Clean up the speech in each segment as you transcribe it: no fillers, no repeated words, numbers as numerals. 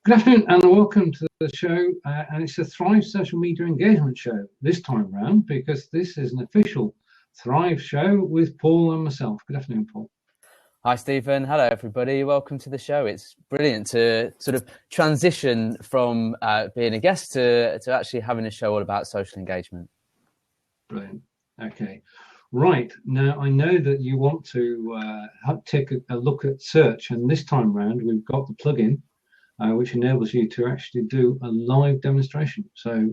Good afternoon and welcome to the show. And it's a Thryyve social media engagement show this time round because this is an official Thryyve show with Paul and myself. Good afternoon, Paul. Hi, Stephen. Hello, everybody. Welcome to the show. It's brilliant to sort of transition from being a guest to actually having a show all about social engagement. Brilliant. Okay. Right. Now, I know that you want to take a look at search, and this time round we've got the plugin which enables you to actually do a live demonstration. So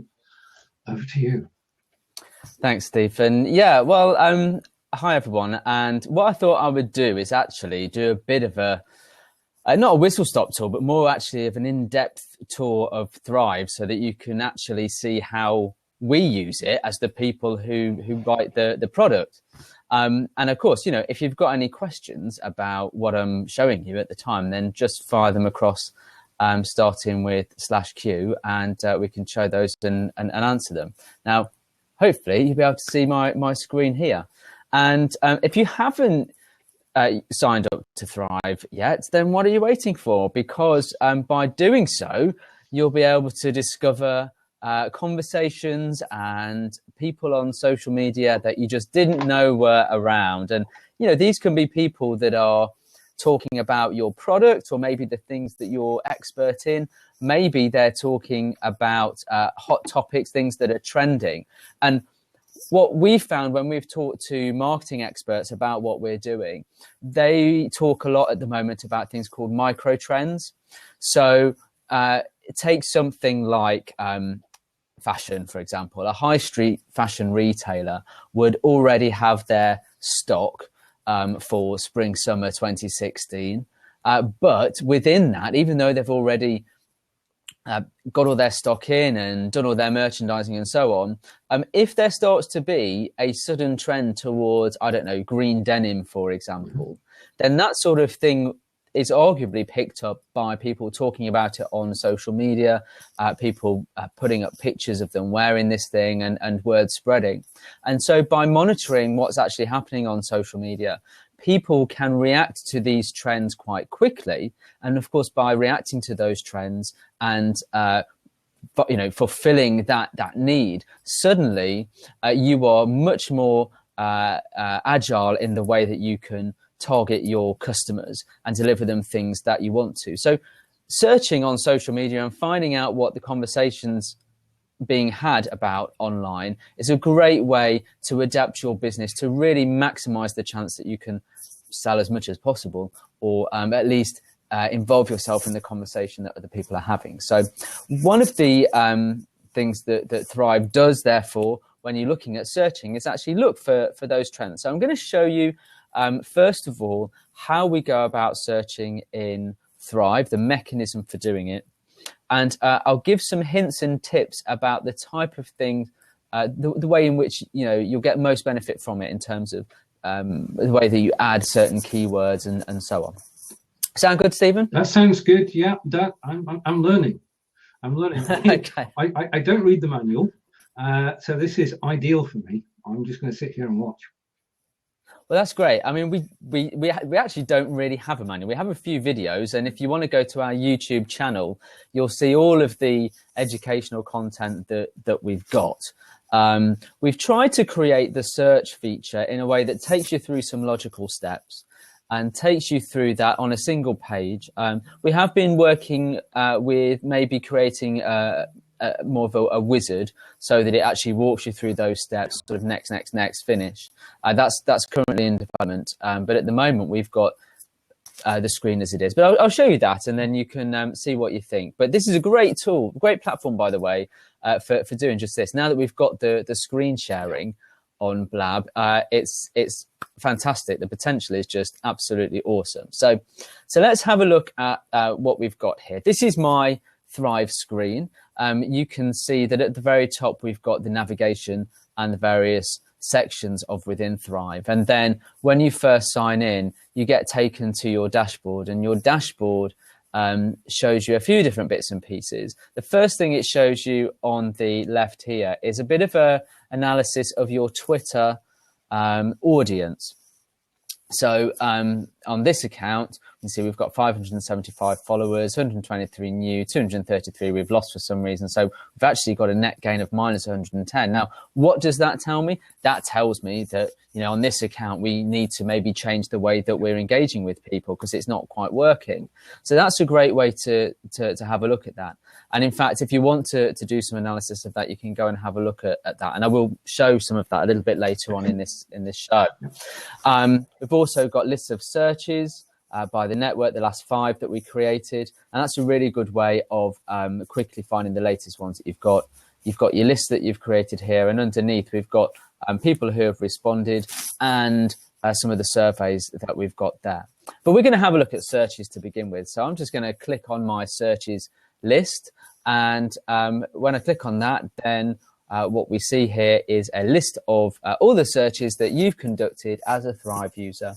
over to you. Thanks, Stephen. Yeah, well, hi, everyone. And what I thought I would do is actually do a bit of a, not a whistle-stop tour, but more actually of an in-depth tour of Thryyve so that you can actually see how we use it as the people who write the product. And of course, you know, if you've got any questions about what I'm showing you at the time, then just fire them across starting with /Q, and we can show those and answer them. Now, hopefully you'll be able to see my screen here. And if you haven't signed up to Thryyve yet, then what are you waiting for? Because by doing so, you'll be able to discover conversations and people on social media that you just didn't know were around. And, you know, these can be people that are talking about your product or maybe the things that you're expert in. Maybe they're talking about hot topics, things that are trending. And what we found when we've talked to marketing experts about what we're doing, they talk a lot at the moment about things called micro trends. So take something like fashion, for example. A high street fashion retailer would already have their stock for spring summer 2016, but within that, even though they've already got all their stock in and done all their merchandising and so on, if there starts to be a sudden trend towards, I don't know, green denim, for example, then that sort of thing is arguably picked up by people talking about it on social media, people putting up pictures of them wearing this thing and word spreading. And so by monitoring what's actually happening on social media, people can react to these trends quite quickly. And of course, by reacting to those trends and fulfilling that need, suddenly you are much more agile in the way that you can target your customers and deliver them things that you want to. So searching on social media and finding out what the conversations being had about online is a great way to adapt your business to really maximize the chance that you can sell as much as possible, or at least involve yourself in the conversation that other people are having. So one of the things that Thryyve does, therefore, when you're looking at searching, is actually look for those trends. So I'm going to show you first of all, how we go about searching in Thryyve, the mechanism for doing it. And I'll give some hints and tips about the type of thing, the way in which, you know, you'll get most benefit from it in terms of the way that you add certain keywords and so on. Sound good, Stephen? That sounds good. Yeah, I'm learning. Okay. I don't read the manual, so this is ideal for me. I'm just going to sit here and watch. Well, that's great. I mean, we actually don't really have a manual. We have a few videos, and if you want to go to our YouTube channel, you'll see all of the educational content that we've got. We've tried to create the search feature in a way that takes you through some logical steps and takes you through that on a single page. We have been working with maybe creating more of a wizard so that it actually walks you through those steps, sort of next, finish. That's currently in development, but at the moment we've got the screen as it is. But I'll show you that, and then you can see what you think. But this is a great tool, great platform, by the way, for doing just this. Now that we've got the screen sharing on Blab, it's fantastic. The potential is just absolutely awesome. So let's have a look at what we've got here. This is my Thryyve screen. You can see that at the very top we've got the navigation and the various sections of within Thryyve, and then when you first sign in you get taken to your dashboard, and your dashboard shows you a few different bits and pieces. The first thing it shows you on the left here is a bit of a analysis of your Twitter audience. So on this account, you can see we've got 575 followers, 123 new, 233 we've lost for some reason. So we've actually got a net gain of minus 110. Now, what does that tell me? That tells me that, you know, on this account, we need to maybe change the way that we're engaging with people because it's not quite working. So that's a great way to have a look at that. And in fact, if you want to do some analysis of that, you can go and have a look at that. And I will show some of that a little bit later on in this show. We've also got lists of searches by the network, the last 5 that we created. And that's a really good way of quickly finding the latest ones that you've got. You've got your list that you've created here. And underneath, we've got people who have responded and some of the surveys that we've got there. But we're going to have a look at searches to begin with. So I'm just going to click on my searches list. And when I click on that, then what we see here is a list of all the searches that you've conducted as a Thryyve user.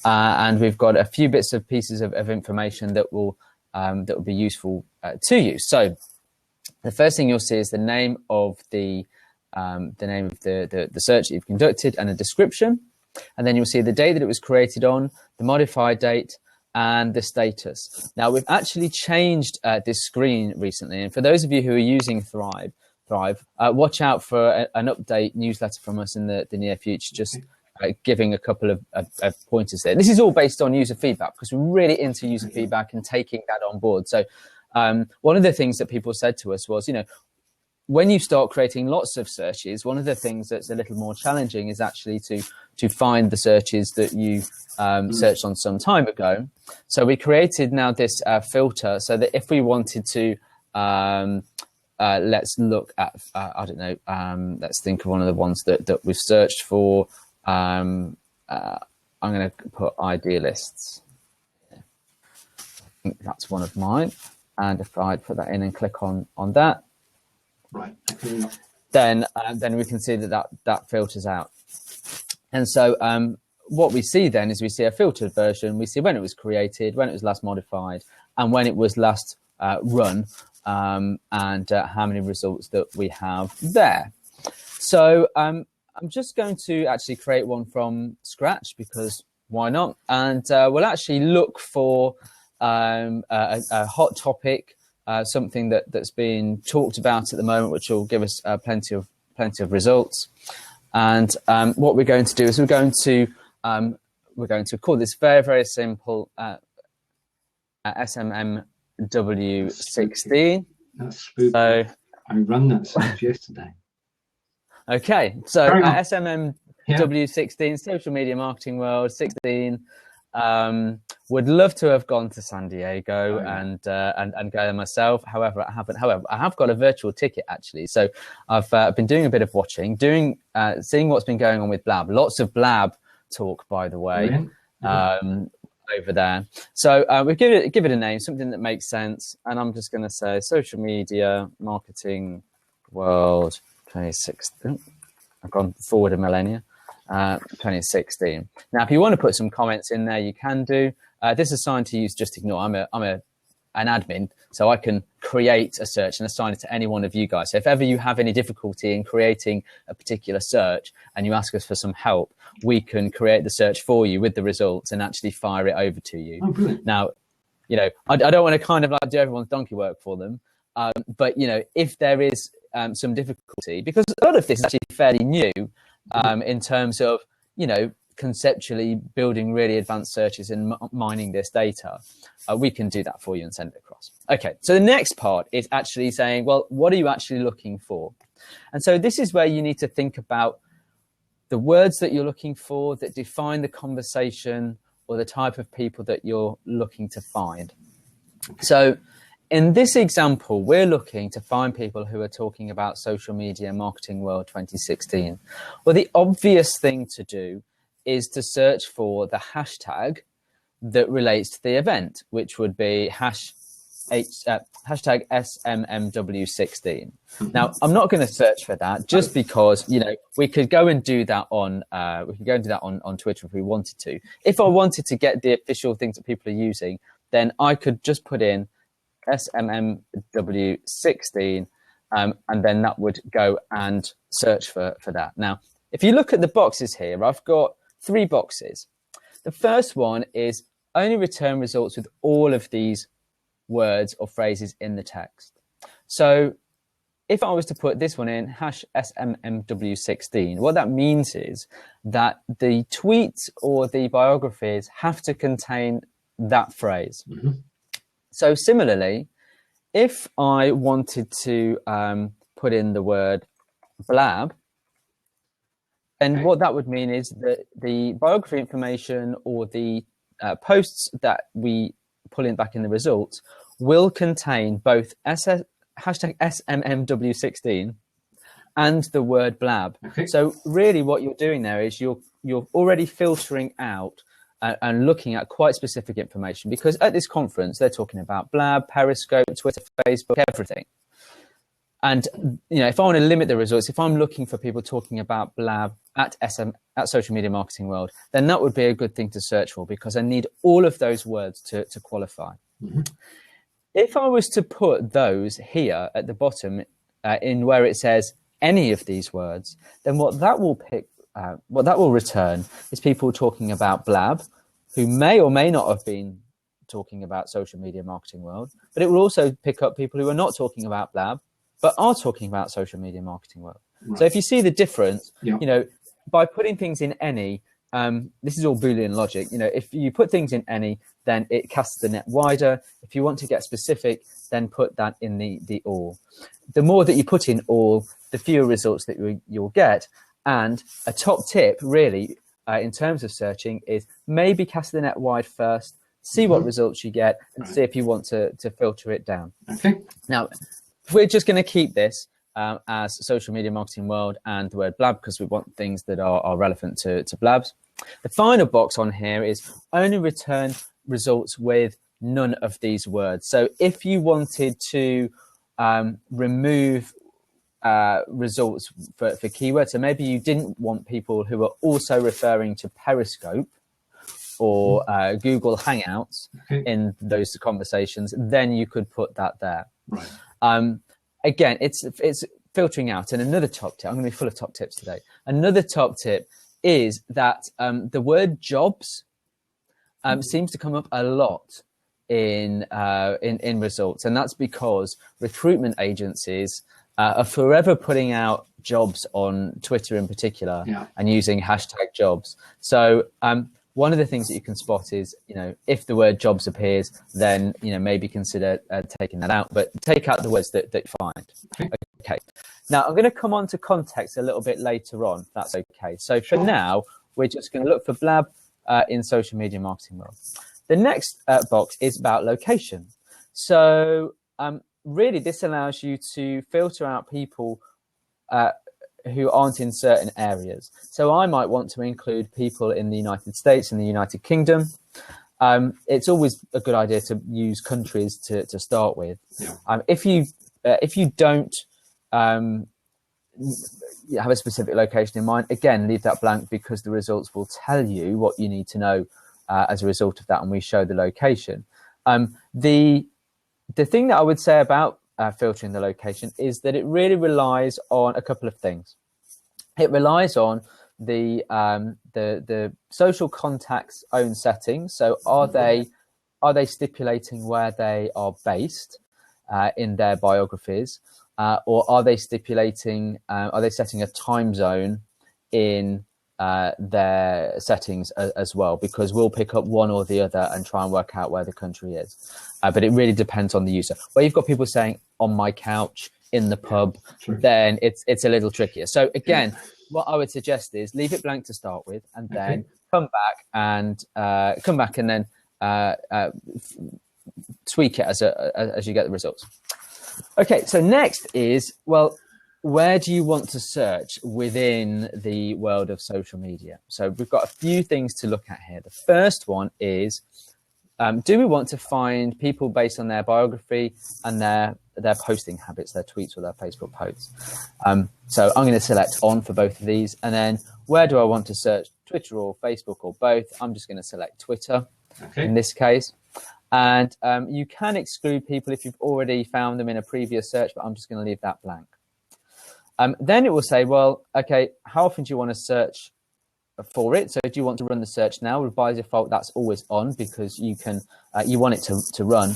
And we've got a few bits of pieces of information that will be useful to you. So the first thing you'll see is the name of the search that you've conducted and a description. And then you'll see the day that it was created on, the modified date, and the status. Now, we've actually changed this screen recently. And for those of you who are using Thryyve, watch out for an update newsletter from us in the near future, just giving a couple of pointers there. This is all based on user feedback because we're really into user feedback and taking that on board. So one of the things that people said to us was, you know, when you start creating lots of searches, one of the things that's a little more challenging is actually to find the searches that you searched on some time ago. So we created now this filter so that if we wanted to, let's look at, I don't know, let's think of one of the ones that we've searched for. I'm going to put idealists. I think that's one of mine. And if I put that in and click on that, right, then we can see that filters out. And so what we see then is we see a filtered version. We see when it was created, when it was last modified, and when it was last run, and how many results that we have there. So I'm just going to actually create one from scratch because why not? And we'll actually look for a hot topic, something that's being talked about at the moment, which will give us plenty of results. And what we're going to do is we're going to call this very, very simple SMMW16. That's spooky. So I ran that search yesterday. Okay, so SMMW16, social media marketing world 16. Would love to have gone to San Diego and go there myself. However, I haven't. However, I have got a virtual ticket actually. So I've been doing a bit of watching, seeing what's been going on with Blab. Lots of Blab talk, by the way, over there. So we give it a name, something that makes sense. And I'm just going to say social media marketing world 2016. I've gone forward a millennia. 2016. Now, if you want to put some comments in there, you can do. This is assigned to use just ignore. I'm an admin, so I can create a search and assign it to any one of you guys. So if ever you have any difficulty in creating a particular search and you ask us for some help, we can create the search for you with the results and actually fire it over to you. Oh, brilliant. Now, you know, I don't want to kind of like do everyone's donkey work for them, but you know, if there is some difficulty, because a lot of this is actually fairly new. In terms of, you know, conceptually building really advanced searches and mining this data, we can do that for you and send it across. Okay, so the next part is actually saying, well, what are you actually looking for? And so this is where you need to think about the words that you're looking for that define the conversation or the type of people that you're looking to find. So in this example, we're looking to find people who are talking about social media marketing world 2016. Well, the obvious thing to do is to search for the hashtag that relates to the event, which would be hashtag SMMW16. Now, I'm not going to search for that just because, you know, we could go and do that on Twitter if we wanted to. If I wanted to get the official things that people are using, then I could just put in SMMW16, and then that would go and search for that. Now, if you look at the boxes here, I've got 3 boxes. The first one is only return results with all of these words or phrases in the text. So if I was to put this one in #SMMW16, what that means is that the tweets or the biographies have to contain that phrase. Mm-hmm. So similarly, if I wanted to put in the word blab, then what that would mean is that the biography information or the posts that we pull in back in the results will contain both #SMMW16 and the word blab. Okay. So really what you're doing there is you're already filtering out and looking at quite specific information, because at this conference they're talking about blab, Periscope, Twitter, Facebook, everything. And if I want to limit the results, if I'm looking for people talking about blab at Social Media Marketing World, then that would be a good thing to search for, because I need all of those words to qualify. Mm-hmm. If I was to put those here at the bottom in where it says any of these words, then what that will return is people talking about blab, who may or may not have been talking about Social Media Marketing World, but it will also pick up people who are not talking about blab, but are talking about Social Media Marketing World. Right. So if you see the difference, by putting things in any, this is all Boolean logic. If you put things in any, then it casts the net wider. If you want to get specific, then put that in the all. The more that you put in all, the fewer results that you'll get. And a top tip, really, in terms of searching, is maybe cast the net wide first, see what results you get, and see if you want to filter it down. Okay. Now, we're just going to keep this as Social Media Marketing World and the word blab, because we want things that are relevant to blabs. The final box on here is only return results with none of these words. So if you wanted to remove results for keywords, so maybe you didn't want people who are also referring to Periscope or Google Hangouts in those conversations, then you could put that there. Right. Again, it's filtering out. And another top tip, I'm going to be full of top tips today. Another top tip is that the word jobs seems to come up a lot in results, and that's because recruitment agencies are forever putting out jobs on Twitter in particular, and using #jobs. So one of the things that you can spot is, if the word jobs appears, then, maybe consider taking that out, but take out the words that you find. Okay. Now, I'm going to come on to context a little bit later on, if that's okay. So for now, we're just going to look for blab in Social Media Marketing World. The next box is about location. So really, this allows you to filter out people who aren't in certain areas. So I might want to include people in the United States and the United Kingdom. It's always a good idea to use countries to start with. If you don't have a specific location in mind, again, leave that blank, because the results will tell you what you need to know as a result of that, and we show the location. The thing that I would say about filtering the location is that it really relies on a couple of things. It relies on the social contact's own settings. So are they stipulating where they are based in their biographies, or are they stipulating are they setting a time zone in their settings as well, because we'll pick up one or the other and try and work out where the country is. But it really depends on the user. Where you've got people saying on my couch, in the pub, then it's a little trickier. So again, what I would suggest is leave it blank to start with, and then come back and then tweak it as you get the results. Okay, so next is, well, where do you want to search within the world of social media? So we've got a few things to look at here. The first one is, do we want to find people based on their biography and their posting habits, their tweets or their Facebook posts? So I'm going to select on for both of these. And then where do I want to search, Twitter or Facebook or both? I'm just going to select Twitter in this case. And you can exclude people if you've already found them in a previous search, but I'm just going to leave that blank. Then it will say, well, okay, how often do you want to search for it. So if you want to run the search now, by default, that's always on because you can you want it to run.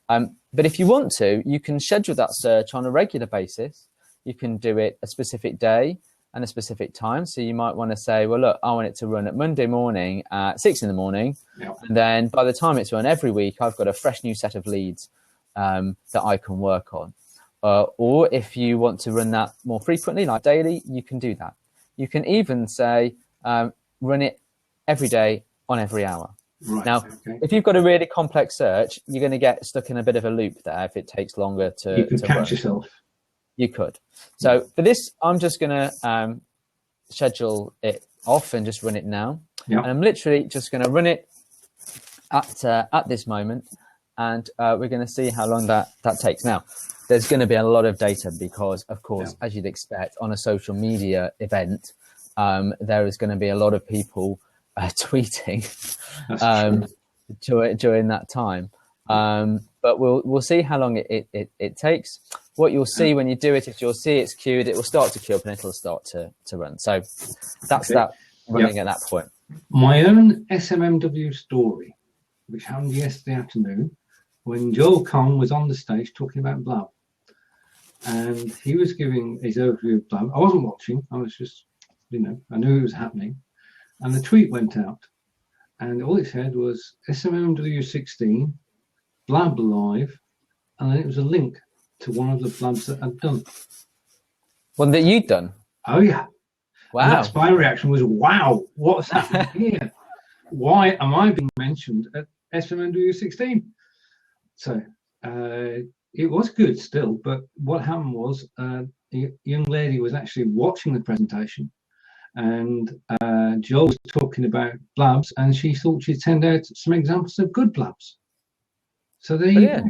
But if you want to, you can schedule that search on a regular basis. You can do it a specific day and a specific time. So you might want to say, well, look, I want it to run at Monday morning at 6 a.m. Yep. And then by the time it's run every week, I've got a fresh new set of leads that I can work on. Or if you want to run that more frequently, like daily, you can do that. You can even say, run it every day on every hour. Right. Now, okay. if you've got a really complex search, you're going to get stuck in a bit of a loop there if it takes longer to You can catch run. yourself. You could. So for this, I'm just going to schedule it off and just run it now. Yep. And I'm literally just going to run it at this moment. And we're going to see how long that takes. Now, there's going to be a lot of data because, of course, as you'd expect, on a social media event, there is going to be a lot of people tweeting during that time. But we'll see how long it takes. What you'll see when you do it is you'll see it's queued. It will start to queue up and it'll start to run. So that's that running at that point. My own SMMW story, which happened yesterday afternoon, when Joel Cohn was on the stage talking about Blab. And he was giving his overview of Blab. I wasn't watching. I was just, I knew it was happening. And the tweet went out. And all it said was SMMW16, Blab Live. And then it was a link to one of the Blabs that I'd done. One that you'd done? Oh, yeah. Wow. And that's my reaction was, wow, what's happening here? Why am I being mentioned at SMMW16? So it was good still, but what happened was a young lady was actually watching the presentation, and Joel was talking about blabs, and she thought she'd send out some examples of good blabs. So there you go.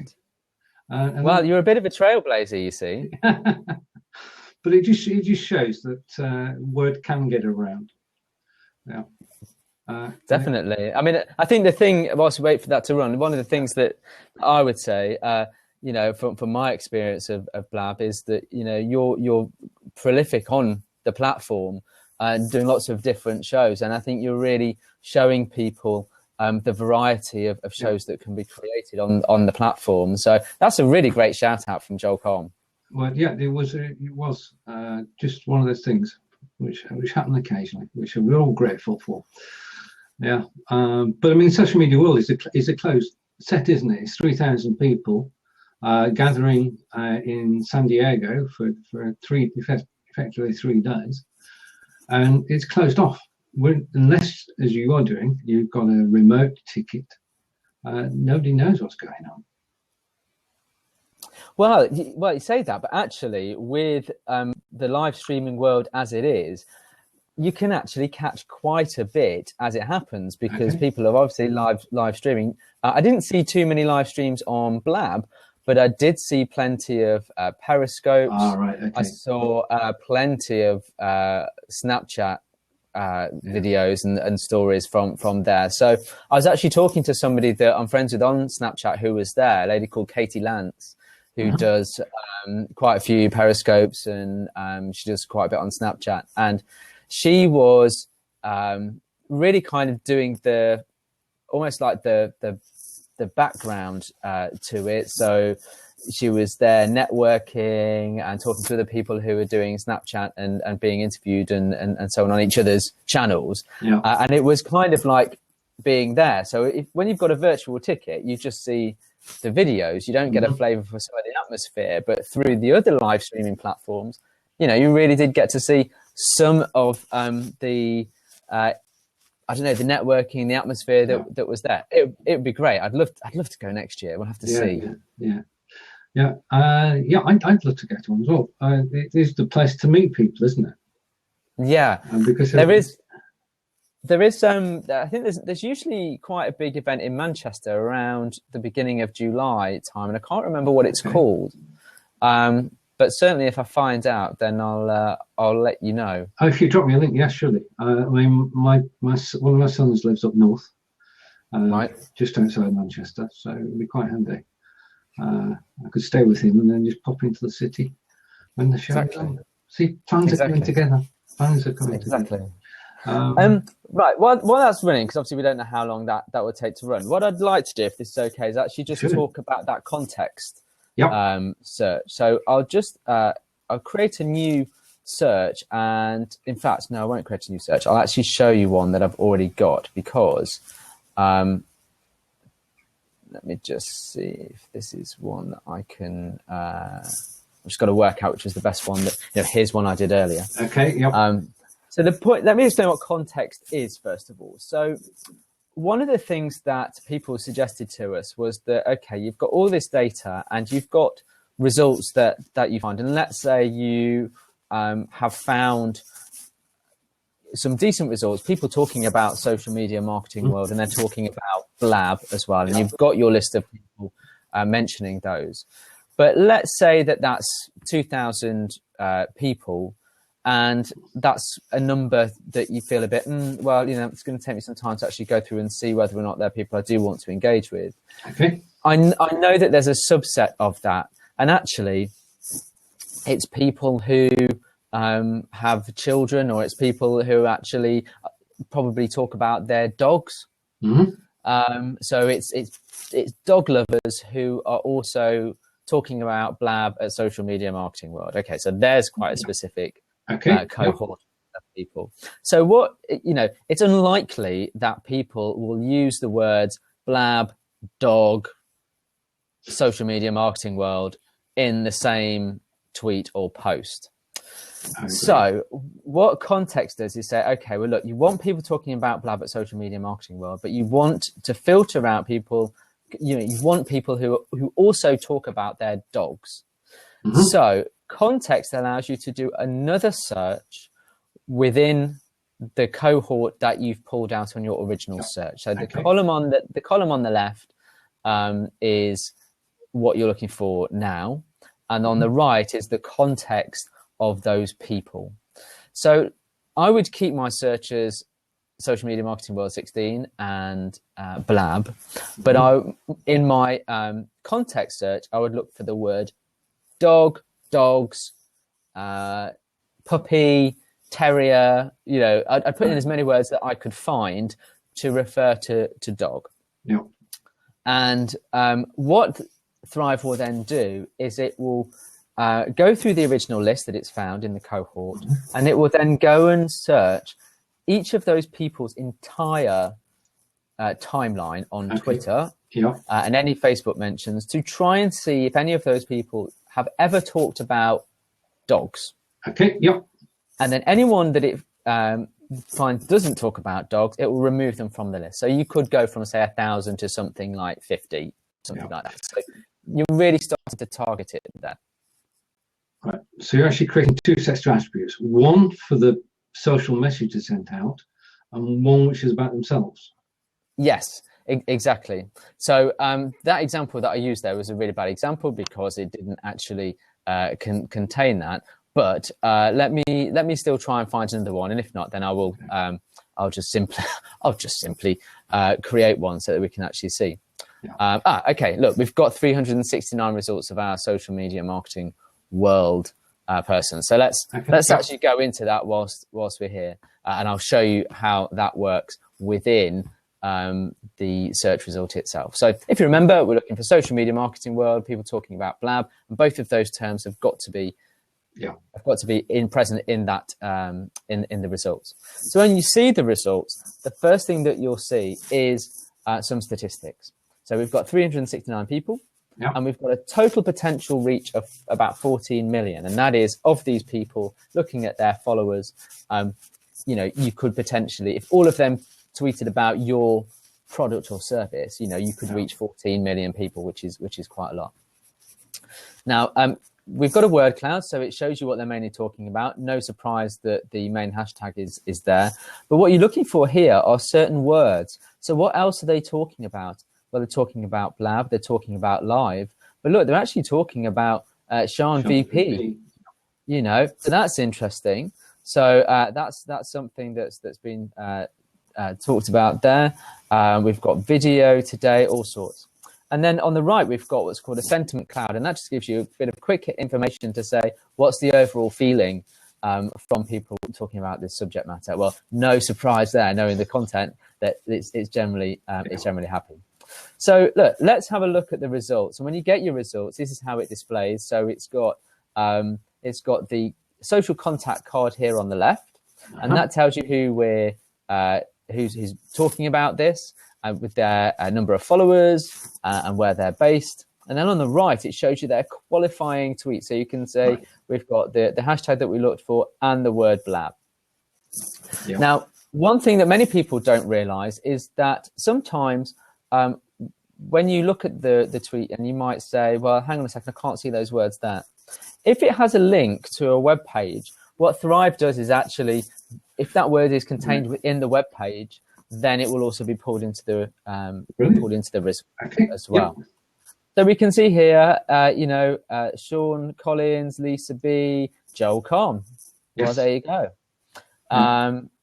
Well, you're a bit of a trailblazer, you see. But it just shows that word can get around. Yeah. Definitely. I mean, I think the thing, whilst we wait for that to run, one of the things that I would say, from my experience of Blab is that, you're prolific on the platform and doing lots of different shows. And I think you're really showing people the variety of shows that can be created on the platform. So that's a really great shout out from Joel Cohn. Well, yeah, it was just one of those things which happen occasionally, which we're all grateful for. Yeah, but I mean, social media world is a closed set, isn't it? It's 3,000 people gathering in San Diego for effectively 3 days, and it's closed off. Unless, as you are doing, you've got a remote ticket. Nobody knows what's going on. Well, you say that, but actually, with the live streaming world as it is, you can actually catch quite a bit as it happens because people are obviously live streaming. I didn't see too many live streams on Blab, but I did see plenty of Periscopes. Right, okay. I saw plenty of Snapchat videos and stories from there. So I was actually talking to somebody that I'm friends with on Snapchat who was there, a lady called Katie Lance, who does quite a few Periscopes and she does quite a bit on Snapchat. And she was really kind of doing almost like the background to it. So she was there networking and talking to other people who were doing Snapchat and being interviewed and so on each other's channels. Yeah. And it was kind of like being there. So when you've got a virtual ticket, you just see the videos. You don't get a flavor for some of the atmosphere, but through the other live streaming platforms, you really did get to see some of the the networking, the atmosphere that was there. It would be great. I'd love to go next year. We'll have to see. I'd love to go to one as well. It is the place to meet people, isn't it? Yeah, because there is. I think there's usually quite a big event in Manchester around the beginning of July time, and I can't remember what it's called. But certainly, if I find out, then I'll let you know. Oh, if you drop me a link, yes, surely. I mean, one of my sons lives up north, just outside Manchester, so it would be quite handy. I could stay with him and then just pop into the city when the show is on. See, plans are coming together. Plans are coming together. Right. While that's running, because obviously we don't know how long that would take to run. What I'd like to do, if this is okay, is actually just talk about that context search. So I'll create a new search, and in fact, no, I won't create a new search. I'll actually show you one that I've already got, because let me just see if this is one that I can. I've just got to work out which was the best one. Here's one I did earlier. Okay. Yep. So the point, let me explain what context is, first of all. So one of the things that people suggested to us was that, okay, you've got all this data and you've got results that you find. And let's say you have found some decent results, people talking about social media marketing world, and they're talking about Blab as well. And you've got your list of people mentioning those. But let's say that that's 2,000 people. And that's a number that you feel a bit, well, it's going to take me some time to actually go through and see whether or not there are people I do want to engage with. Okay. I know that there's a subset of that. And actually, it's people who have children, or it's people who actually probably talk about their dogs. Mm-hmm. So it's dog lovers who are also talking about Blab at Social Media Marketing World. Okay, so there's quite a specific cohort of people. So it's unlikely that people will use the words Blab, dog, Social Media Marketing World in the same tweet or post. So what context does is say, okay, well, look, you want people talking about Blab at Social Media Marketing World, but you want to filter out people, you want people who also talk about their dogs. Mm-hmm. So context allows you to do another search within the cohort that you've pulled out on your original search. So the column on the left is what you're looking for now, and on the right is the context of those people. So I would keep my searches Social Media Marketing World 16 and Blab, but in my context search, I would look for the word dog, dogs, puppy, terrier. I'd put in as many words that I could find to refer to dog. Yeah. And what Thryyve will then do is it will go through the original list that it's found in the cohort, and it will then go and search each of those people's entire timeline on Twitter and any Facebook mentions to try and see if any of those people have ever talked about dogs. Okay. Yep. And then anyone that it finds doesn't talk about dogs, it will remove them from the list. So you could go from, say, 1,000 to something like 50, something like that. So you're really starting to target it there. Right. So you're actually creating two sets of attributes: one for the social message is sent out, and one which is about themselves. Yes, exactly. So that example that I used there was a really bad example because it didn't actually contain that. But let me still try and find another one, and if not, then I will. I'll just simply create one so that we can actually see. Yeah. Okay. Look, we've got 369 results of our social media marketing world person. So let's actually go into that whilst we're here, and I'll show you how that works within the search result itself. So if you remember, we're looking for social media marketing world, people talking about Blab, and both of those terms have got to be present in that in the results. So when you see the results, the first thing that you'll see is some statistics. So we've got 369 people. Yep. And we've got a total potential reach of about 14 million. And that is of these people looking at their followers. You could potentially, if all of them tweeted about your product or service, you could reach 14 million people, which is quite a lot. Now, we've got a word cloud, so it shows you what they're mainly talking about. No surprise that the main hashtag is there. But what you're looking for here are certain words. So what else are they talking about? Well, they're talking about Blab, they're talking about Live, but look, they're actually talking about Sean VP. So that's interesting. So that's something that's been talked about there. We've got video today, all sorts. And then on the right, we've got what's called a sentiment cloud, and that just gives you a bit of quick information to say what's the overall feeling from people talking about this subject matter. Well, no surprise there, knowing the content, that it's generally happy. So look, let's have a look at the results. And when you get your results, this is how it displays. So it's got the social contact card here on the left, and that tells you who's talking about this, with their number of followers and where they're based. And then on the right, it shows you their qualifying tweet. So you can say we've got the hashtag that we looked for and the word blab. Yeah. Now, one thing that many people don't realize is that sometimes when you look at the tweet and you might say, well, hang on a second, I can't see those words there. If it has a link to a web page, what Thryyve does is actually, if that word is contained within the web page, then it will also be pulled into the result as well. Yeah. So we can see here, Sean Collins, Lisa B, Joel Com. Yes. Well, there you go.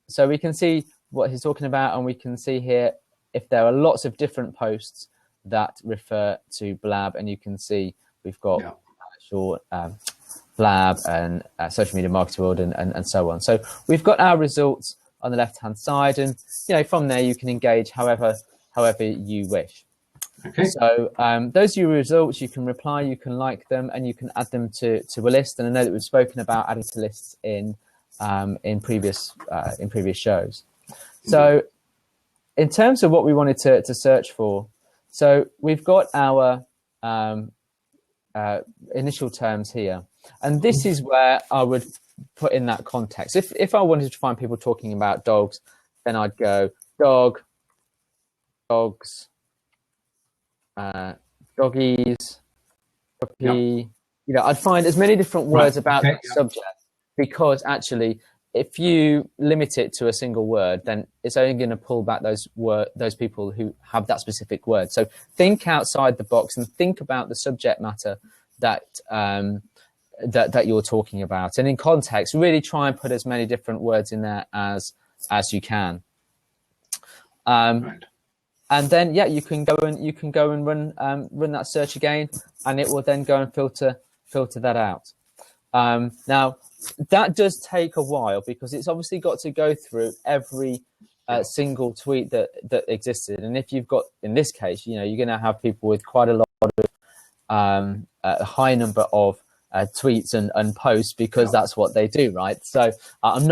So we can see what he's talking about, and we can see here if there are lots of different posts that refer to blab, and you can see we've got short blab and social media marketing world and so on. So we've got our results on the left-hand side, and from there you can engage however you wish. Okay. So those are your results. You can reply, you can like them, and you can add them to a list. And I know that we've spoken about adding to lists in previous shows. So in terms of what we wanted to search for, so we've got our initial terms here, and this is where I would put in that context. If I wanted to find people talking about dogs, then I'd go dogs, doggies, puppy. I'd find as many different words about that subject, because actually, if you limit it to a single word, then it's only going to pull back those people who have that specific word. So think outside the box and think about the subject matter that you're talking about, and in context, really try and put as many different words in there as you can. And then you can go and run that search again, and it will then go and filter that out. Now that does take a while, because it's obviously got to go through every single tweet that existed. And if you've got, in this case, you're going to have people with quite a lot of a high number of tweets and posts, because that's what they do, right? So I'm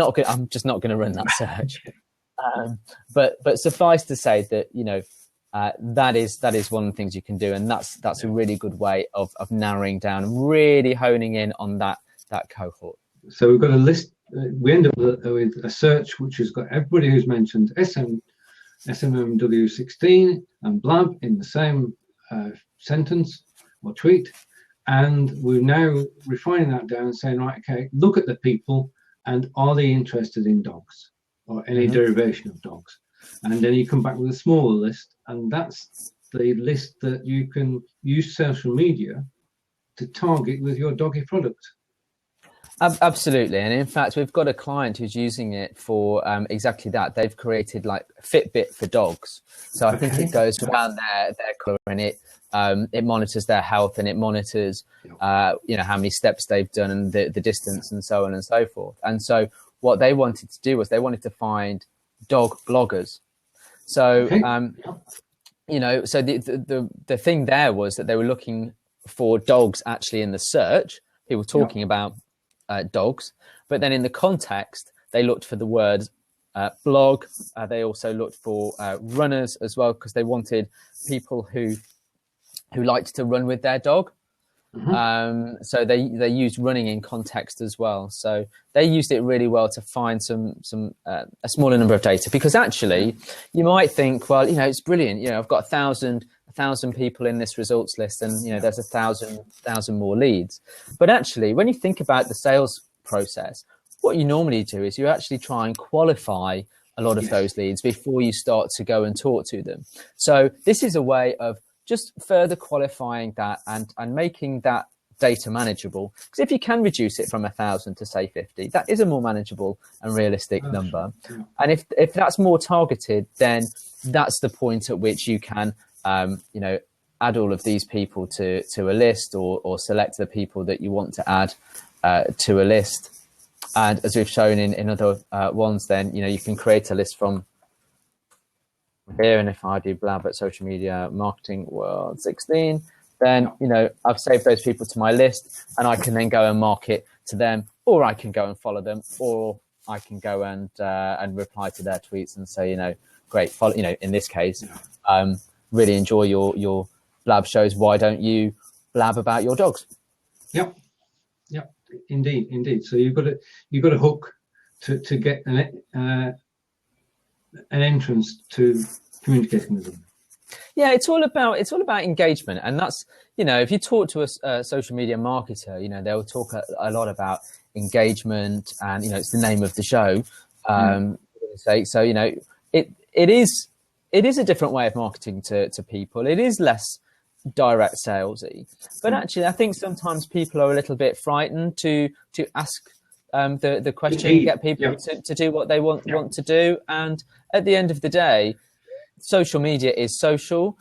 just not going to run that search. But suffice to say that that is one of the things you can do, and that's a really good way of narrowing down, really honing in on that cohort. So we've got a list. We end up with a search which has got everybody who's mentioned SMMW16 and blab in the same sentence or tweet, and we're now refining that down and saying, right, okay, look at the people, and are they interested in dogs or any derivation of dogs? And then you come back with a smaller list, and that's the list that you can use social media to target with your doggy product. Absolutely. And in fact, we've got a client who's using it for exactly that. They've created like Fitbit for dogs. So I think it goes around their color, and it monitors their health, and it monitors, how many steps they've done and the distance and so on and so forth. And so what they wanted to do was they wanted to find dog bloggers. So, so the thing there was that they were looking for dogs actually in the search, people talking about dogs, but then in the context, they looked for the word blog. They also looked for runners as well, because they wanted people who liked to run with their dog. So they used running in context as well. So they used it really well to find a smaller number of data, because actually you might think, well, it's brilliant. I've got 1,000 people in this results list, and there's 1,000 more leads. But actually, when you think about the sales process, what you normally do is you actually try and qualify a lot of those leads before you start to go and talk to them. So this is a way of just further qualifying that and making that data manageable. Because if you can reduce it from 1,000 to say 50, that is a more manageable and realistic number. Yeah. And if that's more targeted, then that's the point at which you can, add all of these people to a list, or select the people that you want to add to a list. And as we've shown in other ones, then, you can create a list from here. And if I do blab at social media marketing world 16, then, I've saved those people to my list, and I can then go and market to them, or I can go and follow them, or I can go and reply to their tweets and say, great, follow, in this case, really enjoy your blab shows. Why don't you blab about your dogs? Yep. Indeed. So you've got a hook to get an entrance to communicating with them. Yeah, it's all about engagement, and that's, if you talk to a social media marketer, they'll talk a lot about engagement, and it's the name of the show. So it is a different way of marketing to people. It is less direct salesy, but actually I think sometimes people are a little bit frightened to ask the question, get people to do what they want to do. And at the end of the day, social media is social.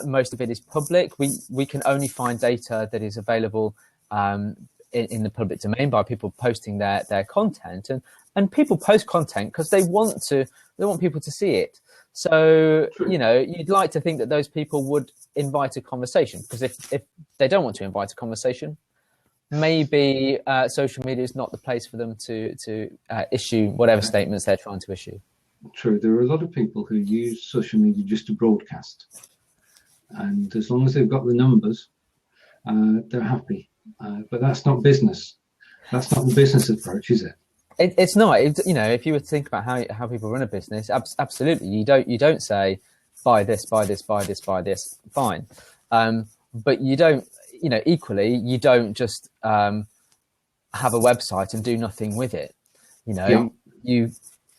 Most of it is public. We can only find data that is available in the public domain by people posting their content, and people post content because they want people to see it. So, you'd like to think that those people would invite a conversation, because if they don't want to invite a conversation, maybe social media is not the place for them to issue whatever statements they're trying to issue. True. There are a lot of people who use social media just to broadcast. And as long as they've got the numbers, they're happy. But that's not business. That's not the business approach, is it? It's not. If you were to think about how people run a business, absolutely, you don't say buy this, fine, but you don't. Equally, you don't just have a website and do nothing with it.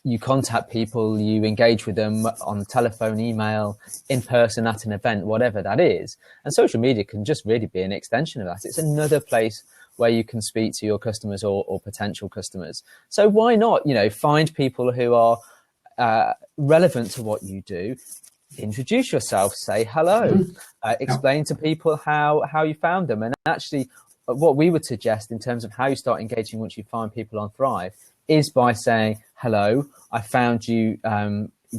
You contact people, you engage with them on telephone, email, in person, at an event, whatever that is. And social media can just really be an extension of that. It's another place where you can speak to your customers or potential customers. So why not, find people who are relevant to what you do, introduce yourself, say hello, explain to people how you found them. And actually, what we would suggest in terms of how you start engaging once you find people on Thryyve is by saying, hello, I found you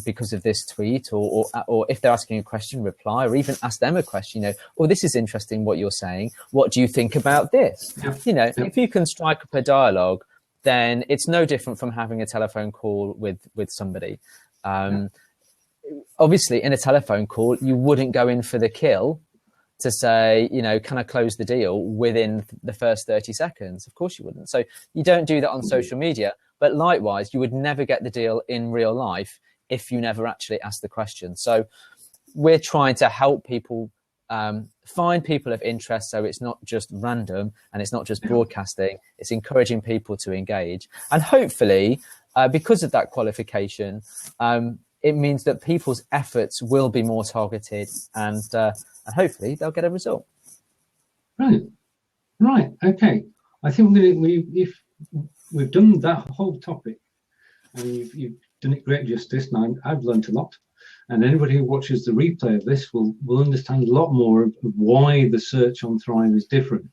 because of this tweet, or if they're asking a question, reply, or even ask them a question, or this is interesting what you're saying. What do you think about this? If you can strike up a dialogue, then it's no different from having a telephone call with somebody. Obviously, in a telephone call, you wouldn't go in for the kill to say, can I close the deal within the first 30 seconds? Of course you wouldn't. So you don't do that on social media. But likewise, you would never get the deal in real life if you never actually ask the question. So we're trying to help people find people of interest, so it's not just random and it's not just broadcasting. It's encouraging people to engage. And hopefully, because of that qualification, it means that people's efforts will be more targeted, and hopefully they'll get a result. Right. Okay. I think if we've done that whole topic, and you've done it great justice, and I've learned a lot. And anybody who watches the replay of this will understand a lot more of why the search on Thryyve is different,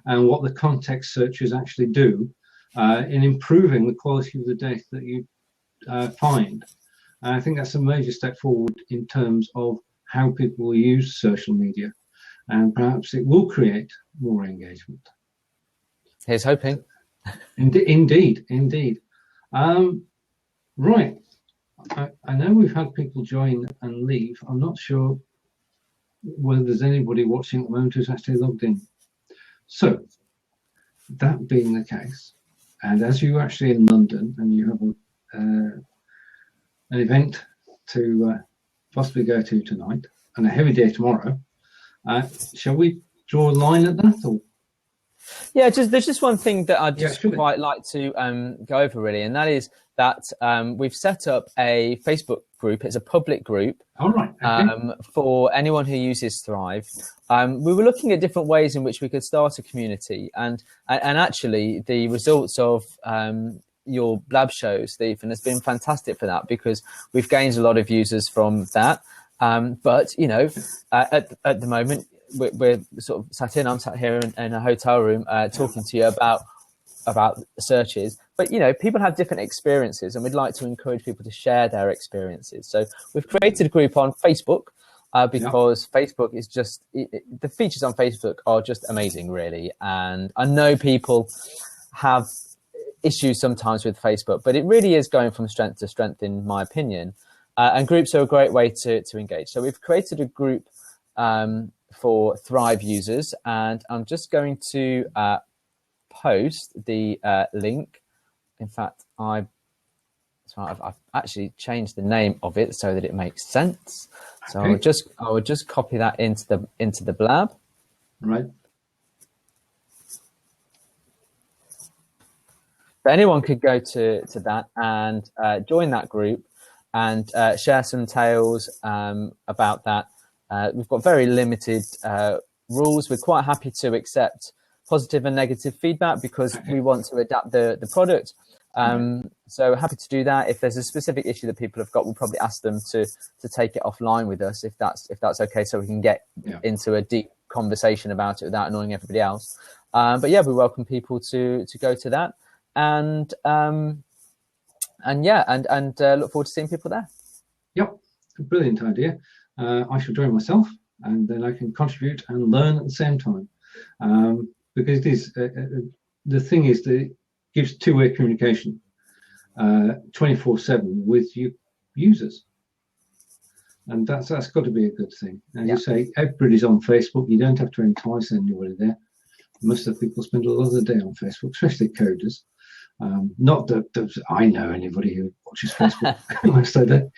and what the context searches actually do in improving the quality of the data that you find. And I think that's a major step forward in terms of how people will use social media, and perhaps it will create more engagement. Here's hoping. Indeed. Right. I know we've had people join and leave. I'm not sure whether there's anybody watching at the moment who's actually logged in. So, that being the case, and as you're actually in London and you have an event to possibly go to tonight and a heavy day tomorrow, shall we draw a line at that? Or? Yeah, there's just one thing that I'd just quite like to go over, really, and that is that we've set up a Facebook group. It's a public group. All right. Okay. For anyone who uses Thryyve. We were looking at different ways in which we could start a community, and actually the results of your blab show, Stephen, has been fantastic for that, because we've gained a lot of users from that. But at the moment, we're sort of I'm sat here in a hotel room talking to you about about searches, but people have different experiences, and we'd like to encourage people to share their experiences. So we've created a group on Facebook because Facebook is just the features on Facebook are just amazing, really. And I know people have issues sometimes with Facebook, but it really is going from strength to strength, in my opinion. And groups are a great way to engage. So we've created a group for Thryyve users, and I'm just going to post the link. In fact, I've actually changed the name of it so that it makes sense. So okay. I would just copy that into the blab. Right. But anyone could go to that and join that group and share some tales about that. We've got very limited rules. We're quite happy to accept positive and negative feedback because we want to adapt the product. So happy to do that. If there's a specific issue that people have got, we'll probably ask them to take it offline with us if that's okay, so we can get into a deep conversation about it without annoying everybody else. But yeah, we welcome people to go to that and look forward to seeing people there. Yep, brilliant idea. I shall join myself, and then I can contribute and learn at the same time. Because it is the thing is that it gives two-way communication 24/7 with you users, and that's got to be a good thing. As you say, everybody's on Facebook. You don't have to entice anybody there. Most of the people spend a lot of the day on Facebook, especially coders. Not that I know anybody who watches Facebook most of the day.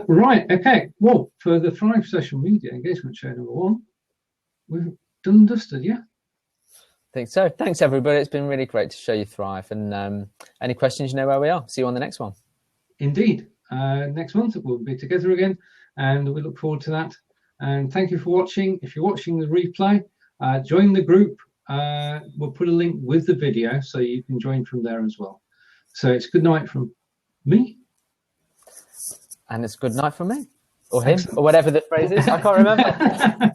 Right, okay. Well, for the Thryyve social media engagement show number 1, we've done and dusted, yeah? I think so. Thanks, everybody. It's been really great to show you Thryyve. And any questions, you know where we are. See you on the next one. Indeed. Next month, we'll be together again, and we look forward to that. And thank you for watching. If you're watching the replay, join the group. We'll put a link with the video so you can join from there as well. So it's good night from me. And it's good night from me. Or him. Excellent. Or whatever the phrase is. I can't remember.